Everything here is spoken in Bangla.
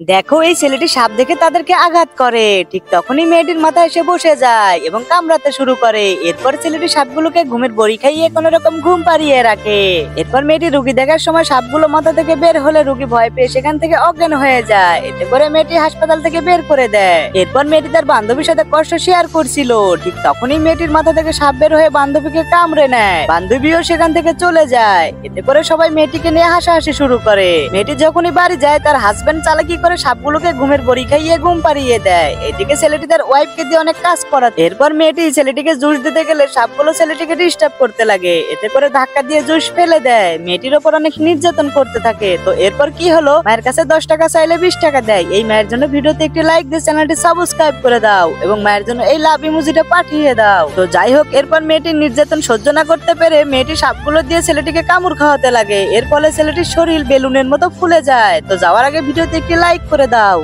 দেখো এই ছেলেটি সাপ দেখে তাদেরকে আঘাত করে, ঠিক তখনই মেয়েটির মাথায় এসে বসে যায় এবং কামড়াতে শুরু করে। এরপর ছেলেটি সাপগুলোকে ঘুমের বড়ি খাইয়ে কোনো রকম ঘুম পাড়িয়ে রাখে। এরপর মেয়েটি রুগী দেখার সময় সাপগুলো মাথা থেকে বের হলে রুগী ভয় পেয়ে সেখান থেকে অজ্ঞান হয়ে যায়। এতে করে মেয়েটি হাসপাতাল থেকে বের করে দেয়। এরপর মেয়েটি তার বান্ধবীর সাথে কষ্ট শেয়ার করছিল, ঠিক তখনই মেয়েটির মাথা থেকে সাপ বের হয়ে বান্ধবীকে কামড়ে নেয়। বান্ধবীও সেখান থেকে চলে যায়। এতে করে সবাই মেয়েটিকে নিয়ে হাসাহাসি শুরু করে। মেয়েটি যখনই বাড়ি যায় তার হাজবেন্ড চালাকি করে সাপগুলোকে ঘুমের বড়ি খাইয়ে ঘুম পাড়িয়ে দেয়। এদিকে ছেলেটি তার ওয়াইফকে দিয়ে অনেক কাজ করায়। এরপর মেয়েটি ছেলেটিকে জুস দিতে গেলে সাপগুলো ছেলেটিকে ডিস্টার্ব করতে লাগে। এতে করে ধাক্কা দিয়ে জুস ফেলে দেয়। মেয়েটির ওপর অনেক নির্যাতন করতে থাকে। তো এরপর কি হলো, মায়ের কাছে 10 টাকা চাইলে 20 টাকা দেয়। এই মায়ের জন্য ভিডিওতে একটি লাইক দিয়ে চ্যানেলটি সাবস্ক্রাইব করে দাও এবং মায়ের জন্য এই লাভ ইমোজিটা পাঠিয়ে দাও। তো যাই হোক, এরপর মেয়েটির নির্যাতন সহ্য না করতে পেরে মেয়েটি সাপগুলো দিয়ে ছেলেটিকে কামড় খাওয়াতে লাগে। এর ফলে ছেলেটির শরীর বেলুনের মতো ফুলে যায়। তো যাওয়ার আগে ভিডিওতে একটি লাইক করে দাও।